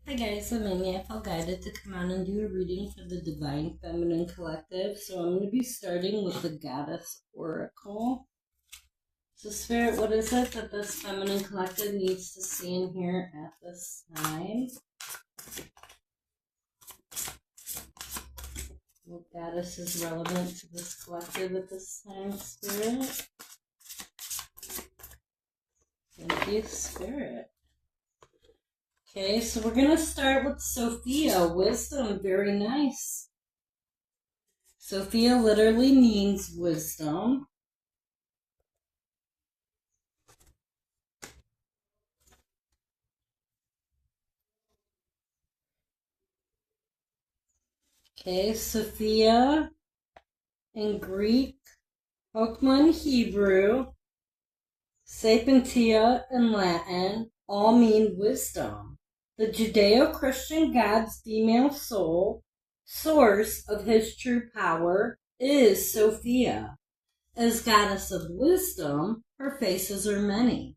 Hi guys, I'm Amy. I felt guided to come on and do a reading for the Divine Feminine Collective. So I'm going to be starting with the Goddess Oracle. So Spirit, what is it that this Feminine Collective needs to see and hear at this time? What goddess is relevant to this collective at this time, Spirit? Thank you, Spirit. Okay, so we're going to start with Sophia. Wisdom, very nice. Sophia literally means wisdom. Okay, Sophia in Greek, Hokmah in Hebrew, Sapientia in Latin, all mean wisdom. The Judeo-Christian God's female soul, source of his true power, is Sophia. As goddess of wisdom, her faces are many.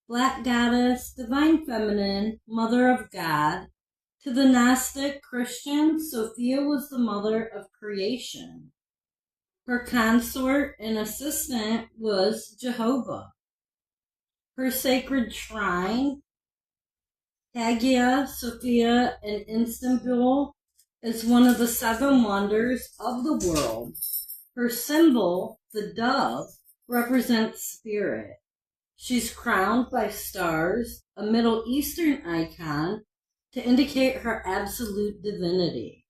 Black goddess, divine feminine, mother of God. To the Gnostic Christian, Sophia was the mother of creation. Her consort and assistant was Jehovah. Her sacred shrine, Hagia Sophia in Istanbul, is one of the 7 wonders of the world. Her symbol, the dove, represents spirit. She's crowned by stars, a Middle Eastern icon, to indicate her absolute divinity.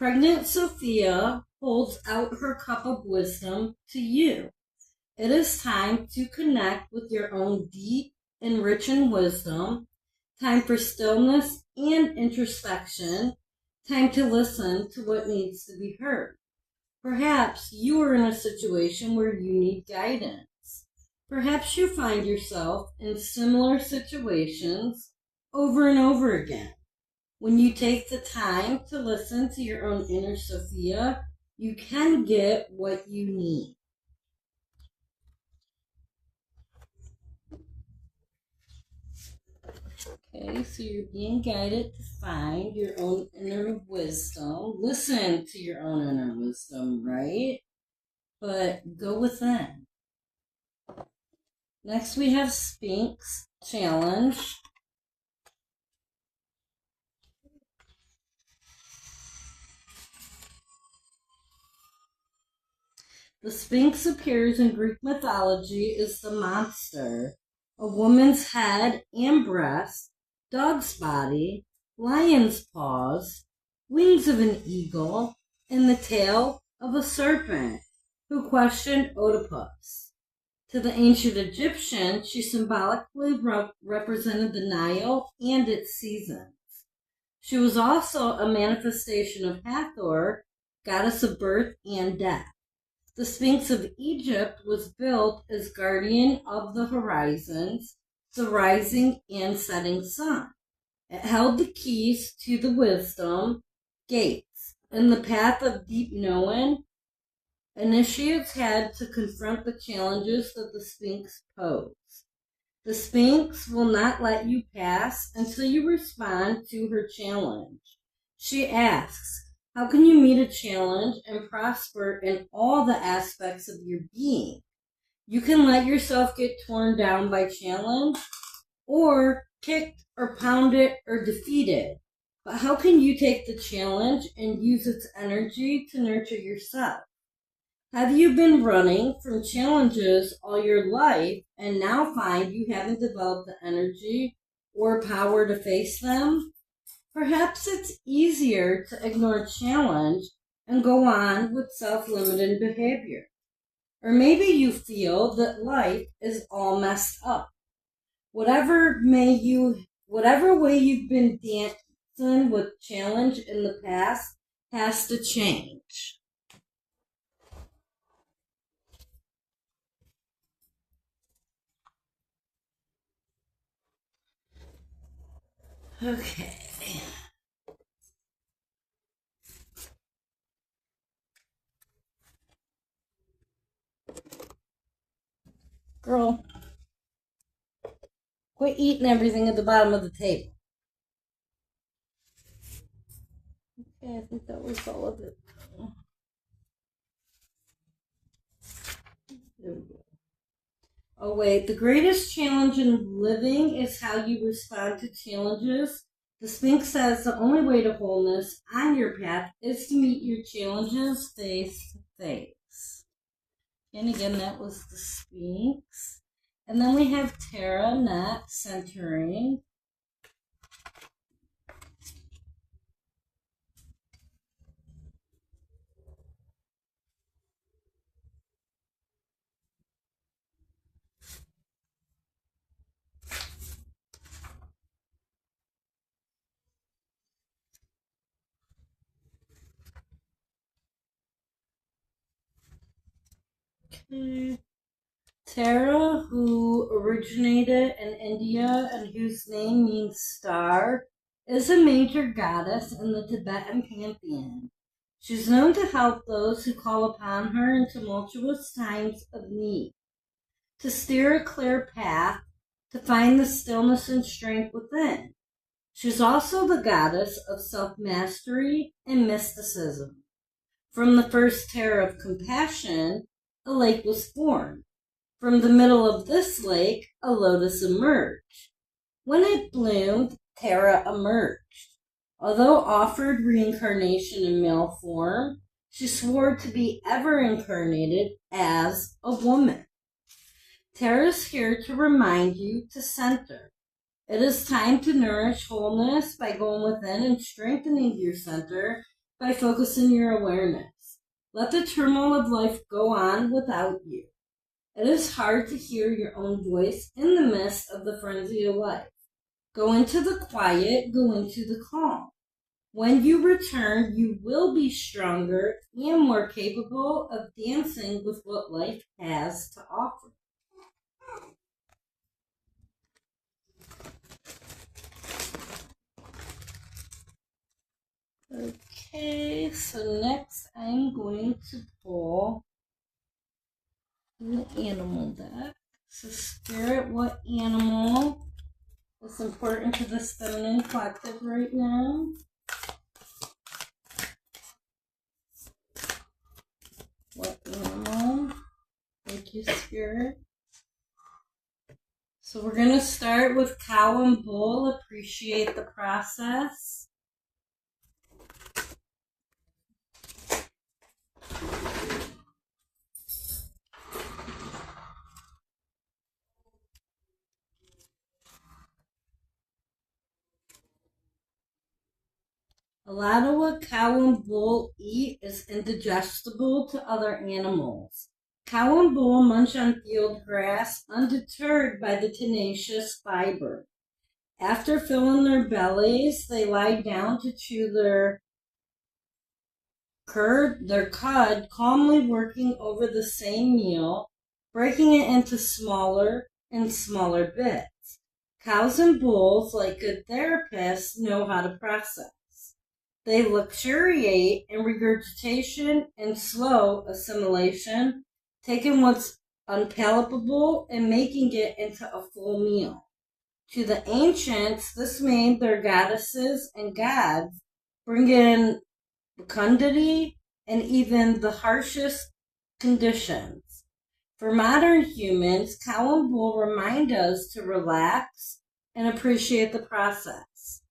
Pregnant Sophia holds out her cup of wisdom to you. It is time to connect with your own deep, enriching wisdom, time for stillness and introspection, time to listen to what needs to be heard. Perhaps you are in a situation where you need guidance. Perhaps you find yourself in similar situations over and over again. When you take the time to listen to your own inner Sophia, you can get what you need. Okay, so you're being guided to find your own inner wisdom. Listen to your own inner wisdom, right? But go within. Next, we have Sphinx Challenge. The Sphinx appears in Greek mythology as the monster, a woman's head and breast, dog's body, lion's paws, wings of an eagle, and the tail of a serpent, who questioned Oedipus. To the ancient Egyptians, she symbolically represented the Nile and its seasons. She was also a manifestation of Hathor, goddess of birth and death. The Sphinx of Egypt was built as guardian of the horizons, the rising and setting sun. It held the keys to the wisdom gates. In the path of deep knowing, initiates had to confront the challenges that the Sphinx posed. The Sphinx will not let you pass until you respond to her challenge. She asks, how can you meet a challenge and prosper in all the aspects of your being? You can let yourself get torn down by challenge, or kicked or pounded or defeated. But how can you take the challenge and use its energy to nurture yourself? Have you been running from challenges all your life and now find you haven't developed the energy or power to face them? Perhaps it's easier to ignore challenge and go on with self-limiting behavior. Or maybe you feel that life is all messed up. Whatever way you've been dancing with challenge in the past has to change. Okay. Girl, Quit eating everything at the bottom of the table. Okay, I think that was all of it. There we go. Oh, wait. The greatest challenge in living is how you respond to challenges. The Sphinx says the only way to wholeness on your path is to meet your challenges face to face. And again, that was the Sphinx. And then we have Tara, not centering. Tara, who originated in India and whose name means star, is a major goddess in the Tibetan pantheon. She's known to help those who call upon her in tumultuous times of need, to steer a clear path, to find the stillness and strength within. She's also the goddess of self-mastery and mysticism. From the first Tara of compassion, a lake was formed. From the middle of this lake, a lotus emerged. When it bloomed, Tara emerged. Although offered reincarnation in male form, she swore to be ever incarnated as a woman. Tara is here to remind you to center. It is time to nourish wholeness by going within and strengthening your center by focusing your awareness. Let the turmoil of life go on without you. It is hard to hear your own voice in the midst of the frenzy of life. Go into the quiet, go into the calm. When you return, you will be stronger and more capable of dancing with what life has to offer. Okay, so next I'm going to pull the animal deck. So Spirit, what animal is important to this feminine collective right now? What animal? Thank you, Spirit. So we're going to start with cow and bull. Appreciate the process. A lot of what cow and bull eat is indigestible to other animals. Cow and bull munch on field grass, undeterred by the tenacious fiber. After filling their bellies, they lie down to chew their cud, calmly working over the same meal, breaking it into smaller and smaller bits. Cows and bulls, like good therapists, know how to process. They luxuriate in regurgitation and slow assimilation, taking what's unpalatable and making it into a full meal. To the ancients, this made their goddesses and gods bring in fecundity and even the harshest conditions. For modern humans, cow and bull remind us to relax and appreciate the process.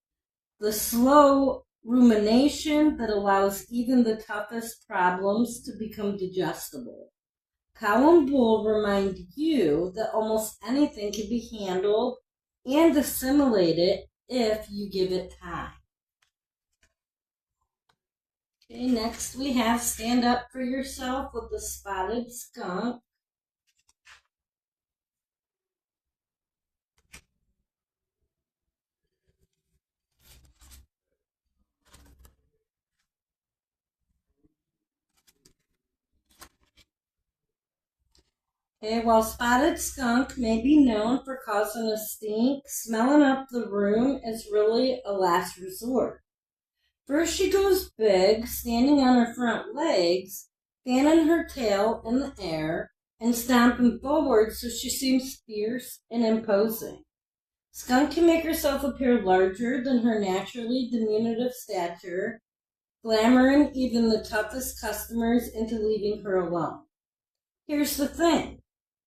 The slow rumination that allows even the toughest problems to become digestible. Cow and bull remind you that almost anything can be handled and assimilated if you give it time. Okay, next we have Stand Up for Yourself with the Spotted Skunk. Okay, while Spotted Skunk may be known for causing a stink, smelling up the room is really a last resort. First she goes big, standing on her front legs, fanning her tail in the air, and stomping forward so she seems fierce and imposing. Skunk can make herself appear larger than her naturally diminutive stature, glamoring even the toughest customers into leaving her alone. Here's the thing.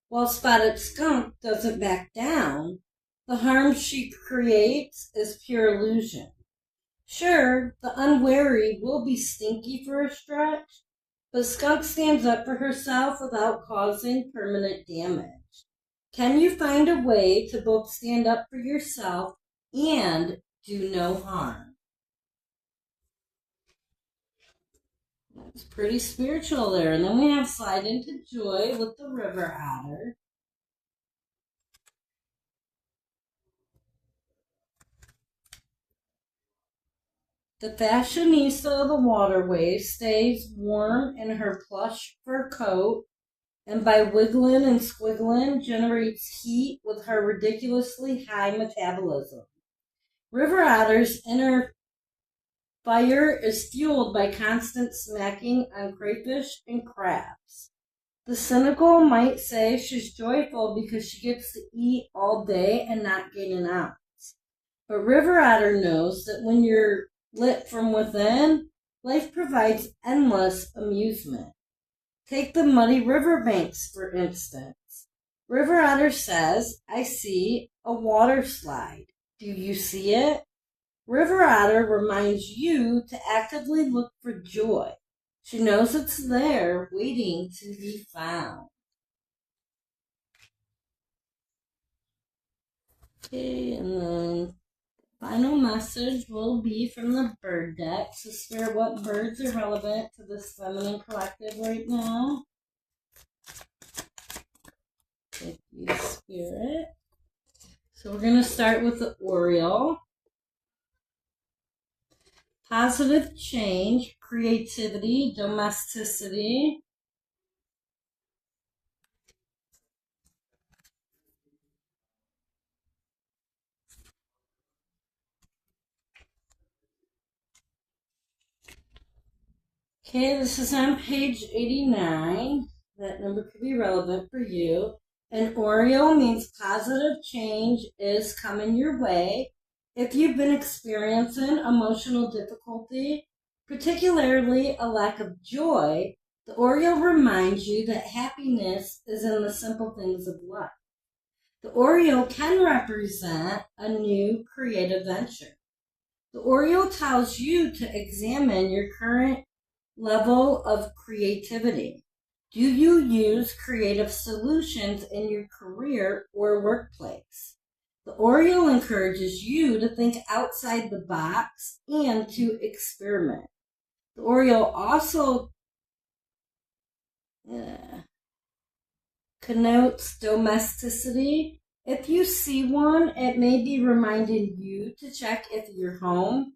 While Spotted Skunk doesn't back down, the harm she creates is pure illusion. Sure, the unwary will be stinky for a stretch, but Skunk stands up for herself without causing permanent damage. Can you find a way to both stand up for yourself and do no harm? That's pretty spiritual there. And then we have Slide into Joy with the River Otter. The fashionista of the waterways stays warm in her plush fur coat, and by wiggling and squiggling generates heat with her ridiculously high metabolism. River Otter's inner fire is fueled by constant smacking on crayfish and crabs. The cynical might say she's joyful because she gets to eat all day and not gain an ounce. But River Otter knows that when you're lit from within, life provides endless amusement. Take the muddy riverbanks, for instance. River Otter says, I see a water slide. Do you see it? River Otter reminds you to actively look for joy. She knows it's there, waiting to be found. Okay, and then final message will be from the bird deck. So, Spirit, what birds are relevant to this feminine collective right now? Thank you, Spirit. So we're going to start with the Oriole. Positive change, creativity, domesticity. Okay, this is on page 89. That number could be relevant for you. An Oriole means positive change is coming your way. If you've been experiencing emotional difficulty, particularly a lack of joy, the Oriole reminds you that happiness is in the simple things of life. The Oriole can represent a new creative venture. The Oriole tells you to examine your current level of creativity. Do you use creative solutions in your career or workplace? The Oriole encourages you to think outside the box and to experiment. The Oriole also connotes domesticity. If you see one, it may be reminding you to check if your home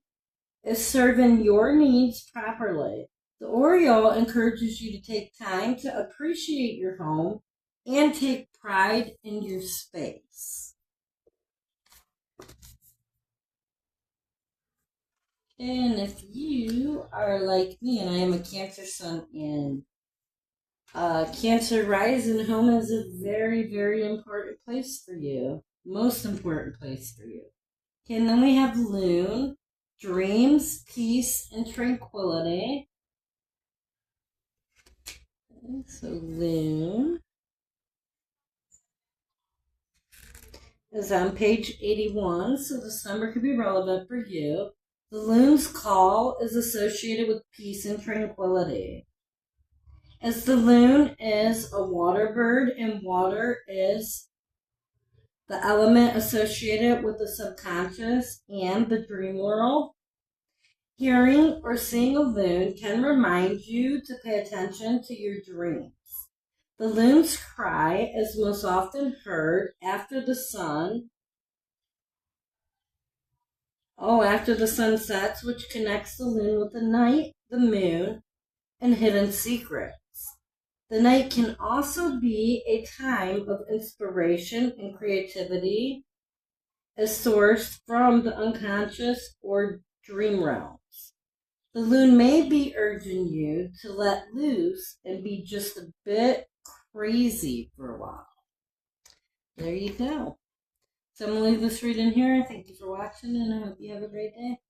is serving your needs properly. The Oriole encourages you to take time to appreciate your home and take pride in your space. And if you are like me, and I am a Cancer Sun in Cancer Rising, home is a very, very important place for you. Most important place for you. Okay, and then we have Loon, dreams, peace, and tranquility. Okay, so Loon is on page 81, so this number could be relevant for you. The loon's call is associated with peace and tranquility. As the loon is a water bird, and water is the element associated with the subconscious and the dream world, hearing or seeing a loon can remind you to pay attention to your dreams. The loon's cry is most often heard after the sun sets, which connects the loon with the night, the moon, and hidden secrets. The night can also be a time of inspiration and creativity, as sourced from the unconscious or dream realms. The loon may be urging you to let loose and be just a bit crazy for a while. There you go. So I'm going to leave this reading here. Thank you for watching, and I hope you have a great day.